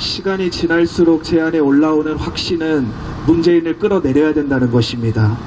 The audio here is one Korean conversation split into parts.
시간이 지날수록 제 안에 올라오는 확신은 문재인을 끌어내려야 된다는 것입니다.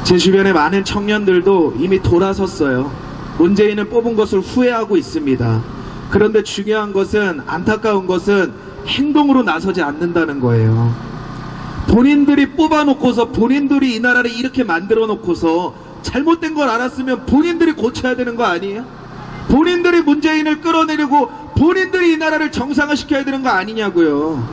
제 주변에 많은 청년들도 이미 돌아섰어요. 문재인을 뽑은 것을 후회하고 있습니다. 그런데 중요한 것은, 안타까운 것은 행동으로 나서지 않는다는 거예요. 본인들이 뽑아놓고서, 본인들이 이 나라를 이렇게 만들어 놓고서 잘못된 걸 알았으면 본인들이 고쳐야 되는 거 아니에요? 본인들이 문재인을 끌어내리고 본인들이 이 나라를 정상화시켜야 되는 거 아니냐고요.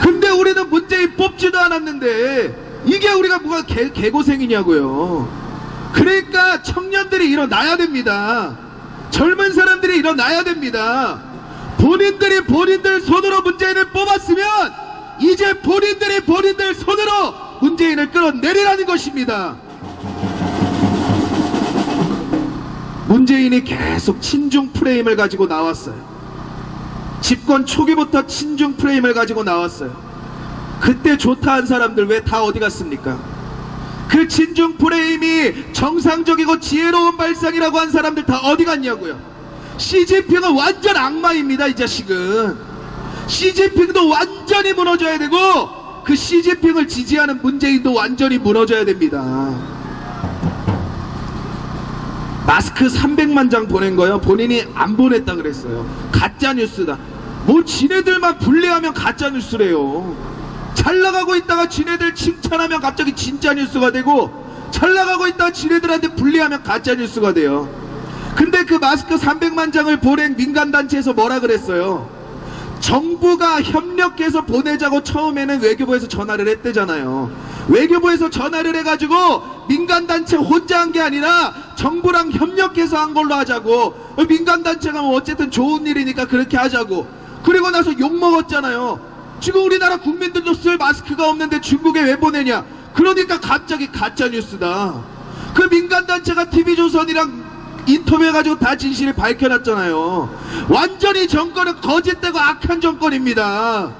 근데 우리는 문재인 뽑지도 않았는데 이게 우리가 뭐가 개고생이냐고요. 그러니까 청년들이 일어나야 됩니다. 젊은 사람들이 일어나야 됩니다. 본인들이 본인들 손으로 문재인을 뽑았으면 이제 본인들이 본인들 손으로 문재인을 끌어내리라는 것입니다. 문재인이 계속 친중 프레임을 가지고 나왔어요. 집권 초기부터 친중 프레임을 가지고 나왔어요. 그때 좋다 한 사람들 왜 다 어디 갔습니까? 그 친중 프레임이 정상적이고 지혜로운 발상이라고 한 사람들 다 어디 갔냐고요. 시진핑은 완전 악마입니다. 이 자식은. 시진핑도 완전히 무너져야 되고 그 시진핑을 지지하는 문재인도 완전히 무너져야 됩니다. 마스크 300만 장 보낸 거요. 본인이 안 보냈다 그랬어요. 가짜뉴스다. 뭐 지네들만 분리하면 가짜뉴스래요. 잘 나가고 있다가 지네들 칭찬하면 갑자기 진짜 뉴스가 되고, 잘 나가고 있다가 지네들한테 분리하면 가짜 뉴스가 돼요. 근데 그 마스크 300만 장을 보낸 민간단체에서 뭐라 그랬어요? 정부가 협력해서 보내자고 처음에는 외교부에서 전화를 했대잖아요. 외교부에서 전화를 해가지고 민간단체 혼자 한 게 아니라 정부랑 협력해서 한 걸로 하자고, 민간단체가 뭐 어쨌든 좋은 일이니까 그렇게 하자고. 그리고 나서 욕먹었잖아요. 지금 우리나라 국민들도 쓸 마스크가 없는데 중국에 왜 보내냐. 그러니까 갑자기 가짜뉴스다. 그 민간단체가 TV조선이랑 인터뷰해가지고 다 진실을 밝혀놨잖아요. 완전히 정권은 거짓되고 악한 정권입니다.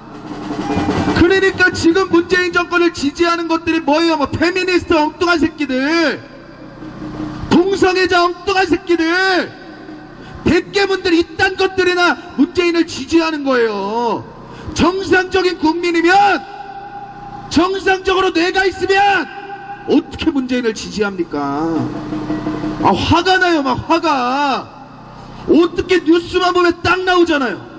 그러니까 지금 문재인 정권을 지지하는 것들이 뭐예요? 뭐 페미니스트 엉뚱한 새끼들, 동성애자 엉뚱한 새끼들, 백개분들 이딴 것들이나 문재인을 지지하는 거예요. 정상적인 국민이면, 정상적으로 뇌가 있으면 어떻게 문재인을 지지합니까? 화가 나요. 막 화가. 어떻게 뉴스만 보면 딱 나오잖아요.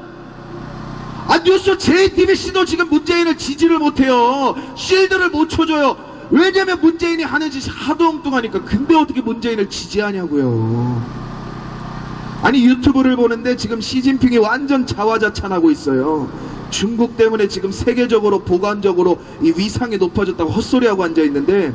뉴스 JTBC도 지금 문재인을 지지를 못해요. 실드를 못 쳐줘요. 왜냐면 문재인이 하는 짓이 하도 엉뚱하니까. 근데 어떻게 문재인을 지지하냐고요. 아니, 유튜브를 보는데 지금 시진핑이 완전 자화자찬하고 있어요. 중국 때문에 지금 세계적으로 보관적으로 이 위상이 높아졌다고 헛소리하고 앉아있는데,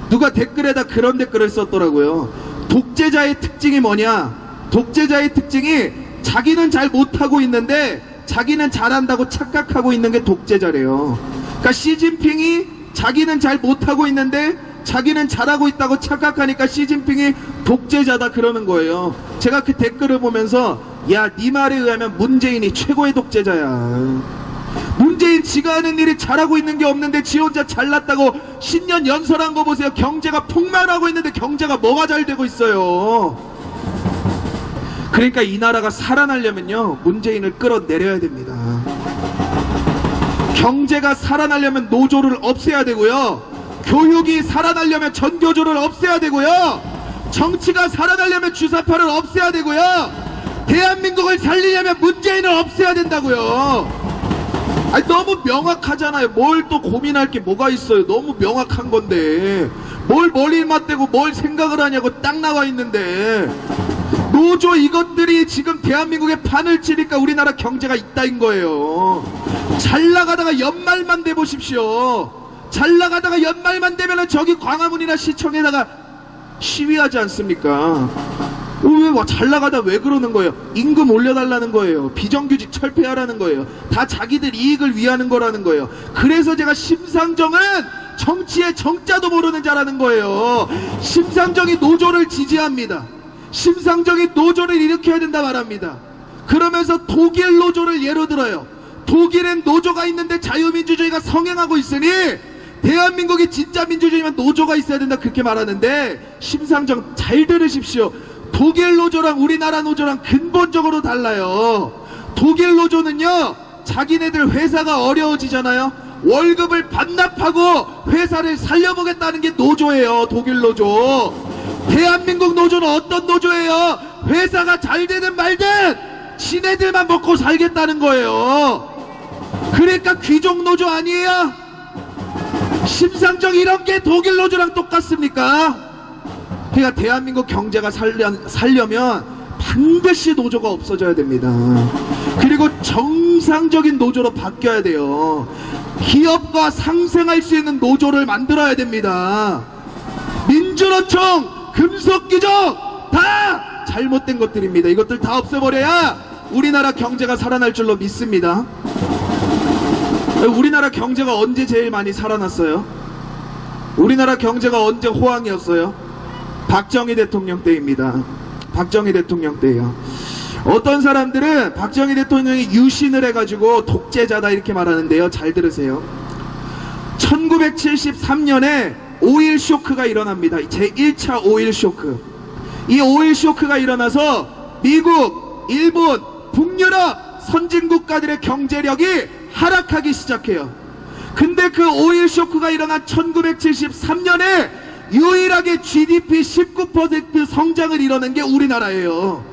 누가 댓글에다 그런 댓글을 썼더라고요. 독재자의 특징이 뭐냐? 독재자의 특징이 자기는 잘 못하고 있는데 자기는 잘한다고 착각하고 있는 게 독재자래요. 그러니까 시진핑이 자기는 잘 못하고 있는데 자기는 잘하고 있다고 착각하니까 시진핑이 독재자다 그러는 거예요. 제가 그 댓글을 보면서, 야, 네 말에 의하면 문재인이 최고의 독재자야. 문재인 지가 하는 일이 잘하고 있는 게 없는데 지 혼자 잘났다고 신년 연설한 거 보세요. 경제가 폭망하고 있는데 경제가 뭐가 잘 되고 있어요. 그러니까 이 나라가 살아나려면요, 문재인을 끌어내려야 됩니다. 경제가 살아나려면 노조를 없애야 되고요, 교육이 살아나려면 전교조를 없애야 되고요, 정치가 살아나려면 주사파를 없애야 되고요, 대한민국을 살리려면 문재인을 없애야 된다고요. 너무 명확하잖아요. 뭘 또 고민할 게 뭐가 있어요. 너무 명확한 건데 뭘 머리 맞대고 뭘 생각을 하냐고 딱 나와 있는데, 노조 이것들이 지금 대한민국에 판을 치니까 우리나라 경제가 이따인 거예요. 잘 나가다가 연말만 돼 보십시오. 잘 나가다가 연말만 되면은 저기 광화문이나 시청에다가 시위하지 않습니까? 왜 잘 나가다 왜 그러는 거예요? 임금 올려달라는 거예요. 비정규직 철폐하라는 거예요. 다 자기들 이익을 위하는 거라는 거예요. 그래서 제가 심상정은 정치의 정자도 모르는 자라는 거예요. 심상정이 노조를 지지합니다. 심상정이 노조를 일으켜야 된다 말합니다. 그러면서 독일 노조를 예로 들어요. 독일엔 노조가 있는데 자유민주주의가 성행하고 있으니 대한민국이 진짜 민주주의면 노조가 있어야 된다 그렇게 말하는데, 심상정 잘 들으십시오. 독일 노조랑 우리나라 노조랑 근본적으로 달라요. 독일 노조는요, 자기네들 회사가 어려워지잖아요. 월급을 반납하고 회사를 살려보겠다는 게 노조예요. 독일 노조. 대한민국 노조는 어떤 노조예요? 회사가 잘 되든 말든 지네들만 먹고 살겠다는 거예요. 그러니까 귀족 노조 아니에요? 심상정 이런 게 독일 노조랑 똑같습니까? 그러니까 대한민국 경제가 살려면 반드시 노조가 없어져야 됩니다. 그리고 정상적인 노조로 바뀌어야 돼요. 기업과 상생할 수 있는 노조를 만들어야 됩니다. 민주노총, 금속귀족 다 잘못된 것들입니다. 이것들 다 없애버려야 우리나라 경제가 살아날 줄로 믿습니다. 우리나라 경제가 언제 제일 많이 살아났어요? 우리나라 경제가 언제 호황이었어요? 박정희 대통령 때입니다. 박정희 대통령 때예요. 어떤 사람들은 박정희 대통령이 유신을 해가지고 독재자다 이렇게 말하는데요. 잘 들으세요. 1973년에 5.1 쇼크가 일어납니다. 제1차 5.1 쇼크. 이 5.1 쇼크가 일어나서 미국, 일본, 북유럽 선진국가들의 경제력이 하락하기 시작해요. 근데 그 5.1 쇼크가 일어난 1973년에 유일하게 GDP 19% 성장을 이뤄낸 게 우리나라예요.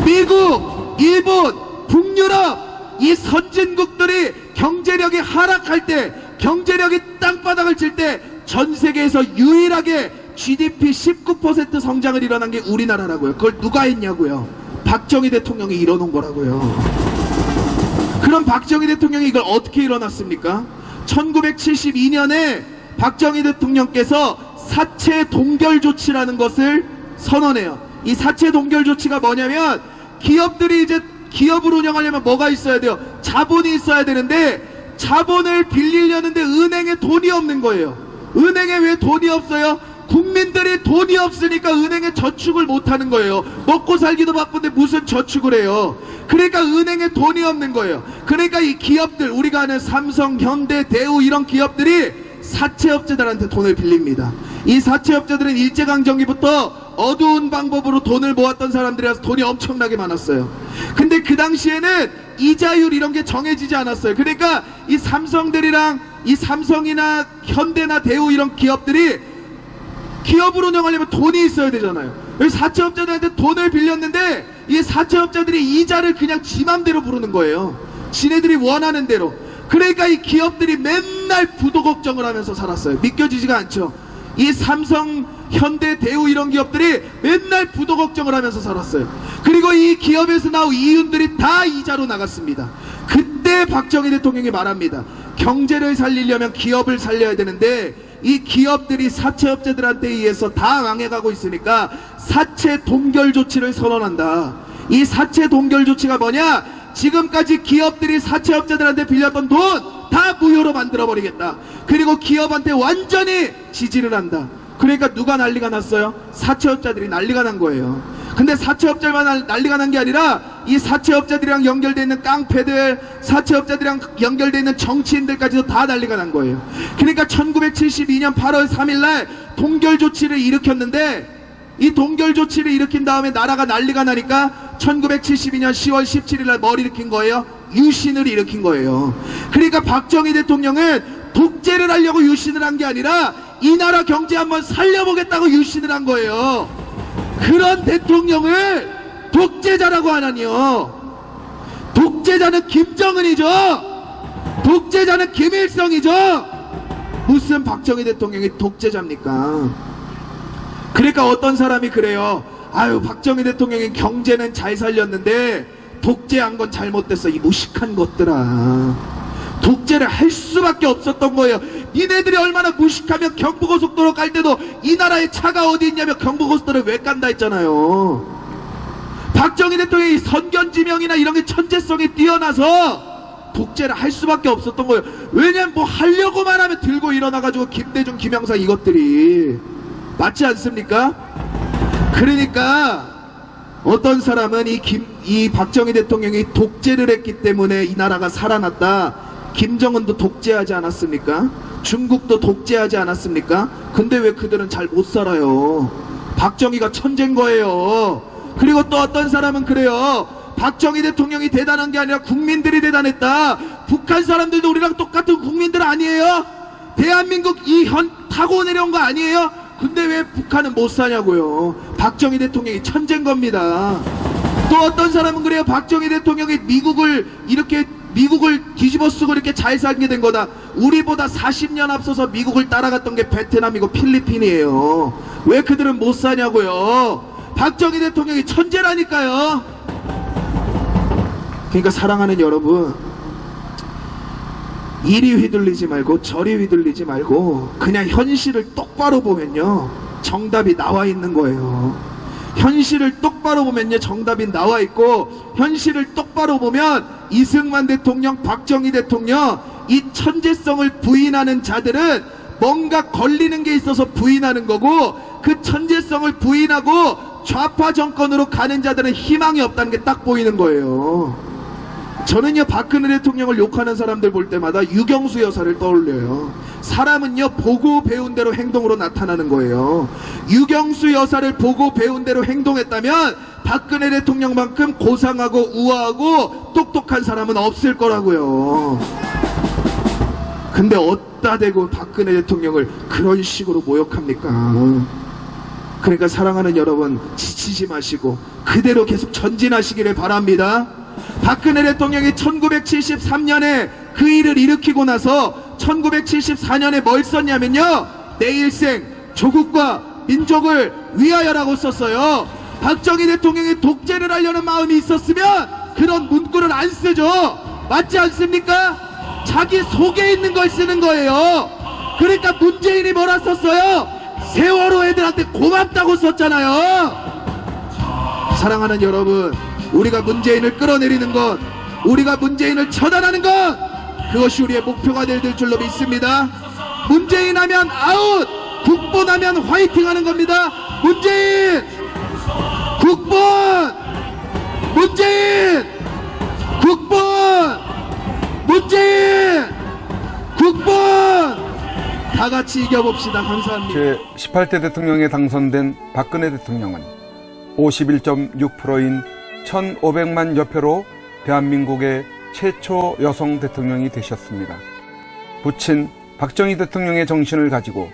미국, 일본, 북유럽 이 선진국들이 경제력이 하락할 때, 경제력이 땅바닥을 칠 때 전 세계에서 유일하게 GDP 19% 성장을 일어난 게 우리나라라고요. 그걸 누가 했냐고요? 박정희 대통령이 이뤄놓은 거라고요. 그럼 박정희 대통령이 이걸 어떻게 일어났습니까? 1972년에 박정희 대통령께서 사채 동결 조치라는 것을 선언해요. 이 사채 동결 조치가 뭐냐면, 기업들이 이제 기업을 운영하려면 뭐가 있어야 돼요? 자본이 있어야 되는데 자본을 빌리려는데 은행에 돈이 없는 거예요. 은행에 왜 돈이 없어요? 국민들이 돈이 없으니까 은행에 저축을 못하는 거예요. 먹고 살기도 바쁜데 무슨 저축을 해요? 그러니까 은행에 돈이 없는 거예요. 그러니까 이 기업들, 우리가 아는 삼성, 현대, 대우 이런 기업들이 사채업자들한테 돈을 빌립니다. 이 사채업자들은 일제강점기부터 어두운 방법으로 돈을 모았던 사람들이라서 돈이 엄청나게 많았어요. 근데 그 당시에는 이자율 이런 게 정해지지 않았어요. 그러니까 이 삼성들이랑 이 삼성이나 현대나 대우 이런 기업들이 기업을 운영하려면 돈이 있어야 되잖아요. 사채업자들한테 돈을 빌렸는데 이 사채업자들이 이자를 그냥 지 맘대로 부르는 거예요. 지네들이 원하는 대로. 그러니까 이 기업들이 맨날 부도 걱정을 하면서 살았어요. 믿겨지지가 않죠. 이 삼성, 현대, 대우 이런 기업들이 맨날 부도 걱정을 하면서 살았어요. 그리고 이 기업에서 나온 이윤들이 다 이자로 나갔습니다. 그때 박정희 대통령이 말합니다. 경제를 살리려면 기업을 살려야 되는데 이 기업들이 사채업자들한테 의해서 다 망해가고 있으니까 사채 동결 조치를 선언한다. 이 사채 동결 조치가 뭐냐? 지금까지 기업들이 사채업자들한테 빌렸던 돈 다 무효로 만들어버리겠다. 그리고 기업한테 완전히 지지를 한다. 그러니까 누가 난리가 났어요? 사채업자들이 난리가 난 거예요. 근데 사채업자들만 난리가 난 게 아니라 이 사채업자들이랑 연결되어 있는 깡패들, 사채업자들이랑 연결되어 있는 정치인들까지도 다 난리가 난 거예요. 그러니까 1972년 8월 3일날 동결 조치를 일으켰는데, 이 동결 조치를 일으킨 다음에 나라가 난리가 나니까 1972년 10월 17일날 뭘 일으킨 거예요? 유신을 일으킨 거예요. 그러니까 박정희 대통령은 독재를 하려고 유신을 한 게 아니라 이 나라 경제 한번 살려보겠다고 유신을 한 거예요. 그런 대통령을 독재자라고 하나니요. 독재자는 김정은이죠. 독재자는 김일성이죠. 무슨 박정희 대통령이 독재자입니까? 그러니까 어떤 사람이 그래요. 아유, 박정희 대통령이 경제는 잘 살렸는데 독재한 건 잘못됐어. 이 무식한 것들아. 독재를 할 수밖에 없었던 거예요. 니네들이 얼마나 무식하면 경부고속도로 갈 때도 이 나라에 차가 어디 있냐며 경부고속도로를 왜 깐다 했잖아요. 박정희 대통령이 선견지명이나 이런 게 천재성이 뛰어나서 독재를 할 수밖에 없었던 거예요. 왜냐면 뭐 하려고만 하면 들고 일어나가지고 김대중, 김영삼 이것들이. 맞지 않습니까? 그러니까 어떤 사람은 이 박정희 대통령이 독재를 했기 때문에 이 나라가 살아났다. 김정은도 독재하지 않았습니까? 중국도 독재하지 않았습니까? 근데 왜 그들은 잘 못 살아요? 박정희가 천재인 거예요. 그리고 또 어떤 사람은 그래요. 박정희 대통령이 대단한 게 아니라 국민들이 대단했다. 북한 사람들도 우리랑 똑같은 국민들 아니에요? 대한민국 이 현 타고 내려온 거 아니에요? 근데 왜 북한은 못 사냐고요. 박정희 대통령이 천재인 겁니다. 또 어떤 사람은 그래요. 박정희 대통령이 미국을 뒤집어 쓰고 이렇게 잘 살게 된 거다. 우리보다 40년 앞서서 미국을 따라갔던 게 베트남이고 필리핀이에요. 왜 그들은 못 사냐고요. 박정희 대통령이 천재라니까요. 그러니까 사랑하는 여러분, 이리 휘둘리지 말고 저리 휘둘리지 말고 그냥 현실을 똑바로 보면요, 정답이 나와 있는 거예요. 현실을 똑바로 보면요, 정답이 나와 있고, 현실을 똑바로 보면 이승만 대통령, 박정희 대통령, 이 천재성을 부인하는 자들은 뭔가 걸리는 게 있어서 부인하는 거고, 그 천재성을 부인하고 좌파 정권으로 가는 자들은 희망이 없다는 게 딱 보이는 거예요. 저는요, 박근혜 대통령을 욕하는 사람들 볼 때마다 유경수 여사를 떠올려요. 사람은요, 보고 배운 대로 행동으로 나타나는 거예요. 유경수 여사를 보고 배운 대로 행동했다면 박근혜 대통령만큼 고상하고 우아하고 똑똑한 사람은 없을 거라고요. 근데 어디다 대고 박근혜 대통령을 그런 식으로 모욕합니까? 그러니까 사랑하는 여러분, 지치지 마시고 그대로 계속 전진하시기를 바랍니다. 박근혜 대통령이 1973년에 그 일을 일으키고 나서 1974년에 뭘 썼냐면요, 내 일생 조국과 민족을 위하여라고 썼어요. 박정희 대통령이 독재를 하려는 마음이 있었으면 그런 문구를 안 쓰죠. 맞지 않습니까? 자기 속에 있는 걸 쓰는 거예요. 그러니까 문재인이 뭐라 썼어요? 세월호 애들한테 고맙다고 썼잖아요. 사랑하는 여러분, 우리가 문재인을 끌어내리는 것, 우리가 문재인을 처단하는 것, 그것이 우리의 목표가 될 줄로 믿습니다. 문재인 하면 아웃, 국본 하면 화이팅 하는 겁니다. 문재인! 국본! 문재인! 국본! 문재인! 국본! 다 같이 이겨봅시다. 감사합니다. 제18대 대통령에 당선된 박근혜 대통령은 51.6%인 1,500만 여표로 대한민국의 최초 여성 대통령이 되셨습니다. 부친 박정희 대통령의 정신을 가지고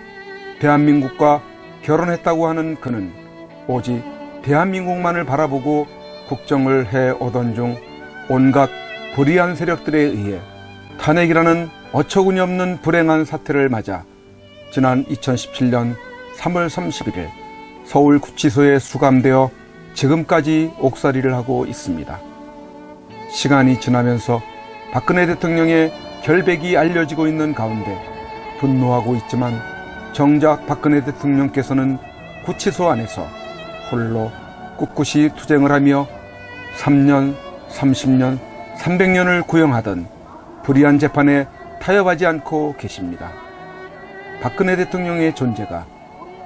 대한민국과 결혼했다고 하는 그는 오직 대한민국만을 바라보고 국정을 해오던 중 온갖 불의한 세력들에 의해 탄핵이라는 어처구니 없는 불행한 사태를 맞아 지난 2017년 3월 31일 서울구치소에 수감되어 지금까지 옥살이를 하고 있습니다. 시간이 지나면서 박근혜 대통령의 결백이 알려지고 있는 가운데 분노하고 있지만 정작 박근혜 대통령께서는 구치소 안에서 홀로 꿋꿋이 투쟁을 하며 3년, 30년, 300년을 구형하던 불의한 재판에 타협하지 않고 계십니다. 박근혜 대통령의 존재가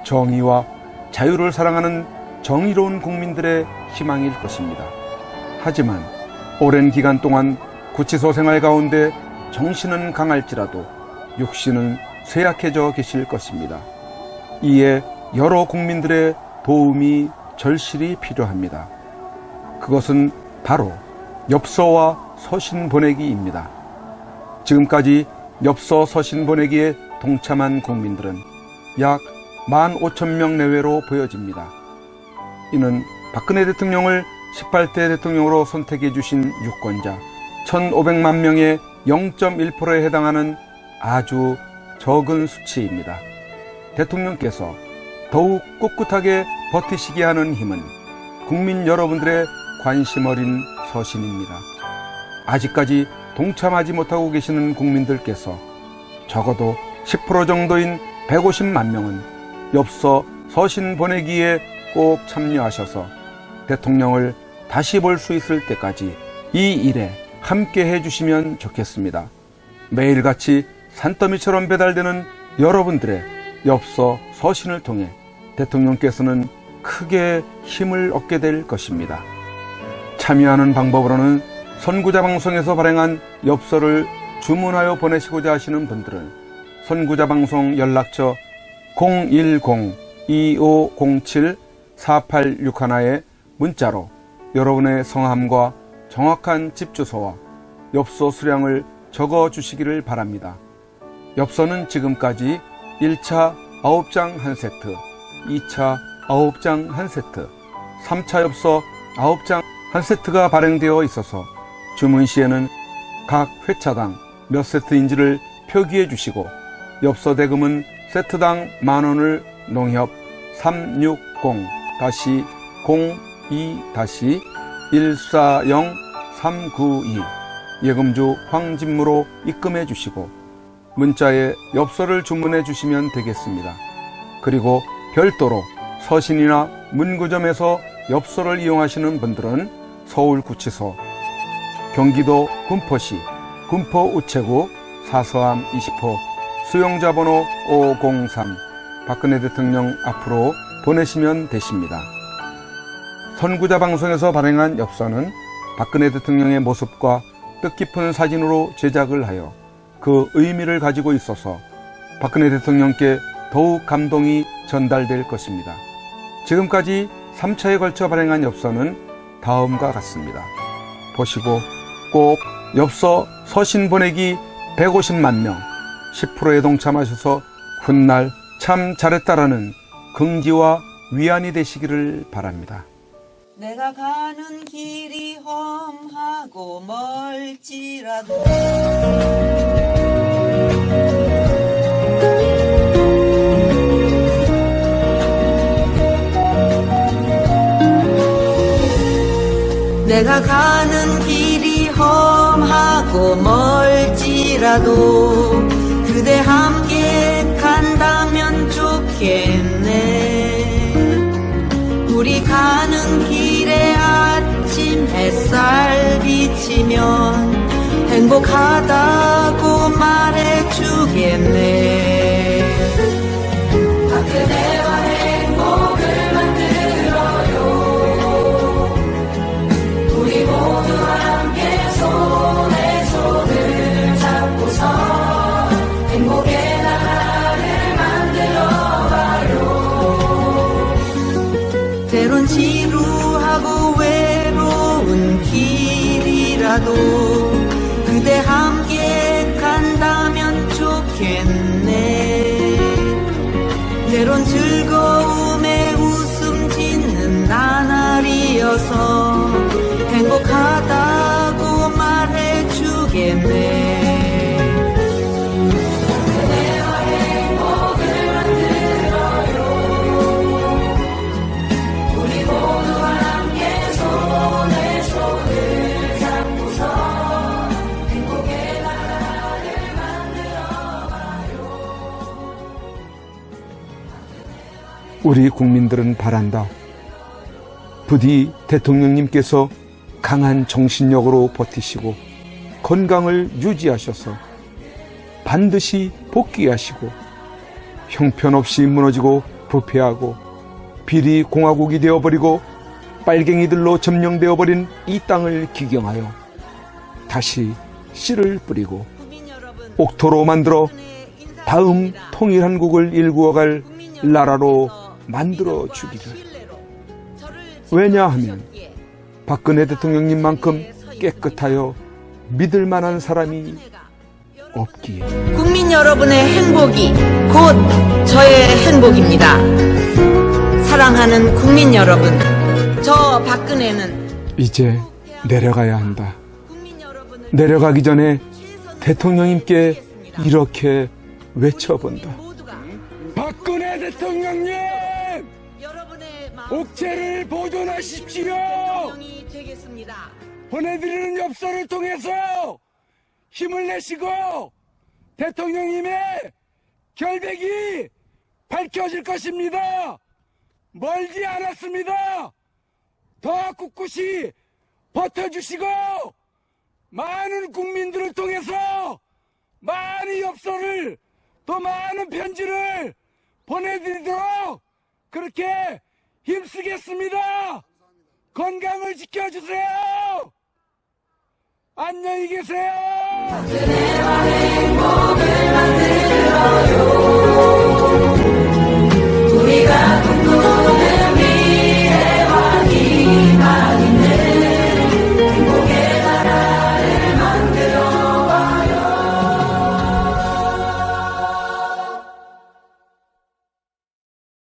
정의와 자유를 사랑하는 정의로운 국민들의 희망일 것입니다. 하지만 오랜 기간 동안 구치소 생활 가운데 정신은 강할지라도 육신은 쇠약해져 계실 것입니다. 이에 여러 국민들의 도움이 절실히 필요합니다. 그것은 바로 엽서와 서신 보내기입니다. 지금까지 엽서 서신 보내기에 동참한 국민들은 약 15,000명 내외로 보여집니다. 이는 박근혜 대통령을 18대 대통령으로 선택해 주신 유권자 1,500만 명의 0.1%에 해당하는 아주 적은 수치입니다. 대통령께서 더욱 꿋꿋하게 버티시게 하는 힘은 국민 여러분들의 관심 어린 서신입니다. 아직까지 동참하지 못하고 계시는 국민들께서 적어도 10% 정도인 150만 명은 엽서 서신 보내기에 꼭 참여하셔서 대통령을 다시 볼 수 있을 때까지 이 일에 함께 해주시면 좋겠습니다. 매일같이 산더미처럼 배달되는 여러분들의 엽서 서신을 통해 대통령께서는 크게 힘을 얻게 될 것입니다. 참여하는 방법으로는 선구자 방송에서 발행한 엽서를 주문하여 보내시고자 하시는 분들은 선구자 방송 연락처 010-2507-4861에 문자로 여러분의 성함과 정확한 집 주소와 엽서 수량을 적어 주시기를 바랍니다. 엽서는 지금까지 1차 9장 1세트, 2차 9장 1세트, 3차 엽서 9장 1세트가 발행되어 있어서 주문 시에는 각 회차당 몇 세트인지를 표기해 주시고 엽서 대금은 세트당 만원을 농협 360-02-140-392 예금주 황진무로 입금해 주시고 문자에 엽서를 주문해 주시면 되겠습니다. 그리고 별도로 서신이나 문구점에서 엽서를 이용하시는 분들은 서울구치소, 경기도 군포시 군포우체구 사서함 20호 수용자번호 503 박근혜 대통령 앞으로 보내시면 되십니다. 선구자 방송에서 발행한 엽서는 박근혜 대통령의 모습과 뜻깊은 사진으로 제작을 하여 그 의미를 가지고 있어서 박근혜 대통령께 더욱 감동이 전달될 것입니다. 지금까지 3차에 걸쳐 발행한 엽서는 다음과 같습니다. 보시고 꼭 엽서 서신 보내기 150만 명 10%에 동참하셔서 훗날 참 잘했다라는 긍지와 위안이 되시기를 바랍니다. 내가 가는 길이 험하고 멀지라도 내가 가는 길이 험하고 멀지라도 그대 함께 간다면 좋겠네. 우리 가는 길에 아침 햇살 비치면 행복하다고 말해주겠네. 그대와 행복을 만들어요. 우리 모두 함께 손에 손을 잡고서 행복의 나라를 만들어봐요. 때론 지루하고 외로운 길이라도 그대 함께 간다면 좋겠네. 때론 즐거움에 웃음 짓는 나날이어서 행복하다고 말해주겠네. 그대와 행복을 만들어요. 우리 모두 함께 손에 손을 잡고서 행복의 나라를 만들어봐요. 우리 국민들은 바란다. 부디 대통령님께서 강한 정신력으로 버티시고 건강을 유지하셔서 반드시 복귀하시고 형편없이 무너지고 부패하고 비리 공화국이 되어버리고 빨갱이들로 점령되어버린 이 땅을 기경하여 다시 씨를 뿌리고 옥토로 만들어 다음 통일한국을 일구어갈 나라로 만들어 주기를. 왜냐하면 박근혜 대통령님만큼 깨끗하여 믿을 만한 사람이 없기에. 국민 여러분의 행복이 곧 저의 행복입니다. 사랑하는 국민 여러분, 저 박근혜는 이제 내려가야 한다. 내려가기 전에 대통령님께 이렇게 외쳐본다. 박근혜 대통령님! 옥체를 보존하십시오. 보내드리는 엽서를 통해서 힘을 내시고 대통령님의 결백이 밝혀질 것입니다. 멀지 않았습니다. 더 꿋꿋이 버텨주시고 많은 국민들을 통해서 많은 엽서를 또 많은 편지를 보내드리도록 그렇게 힘쓰겠습니다. 건강을 지켜주세요. 안녕히 계세요. 그대와 행복을 만들어요. 우리가 꿈꾸는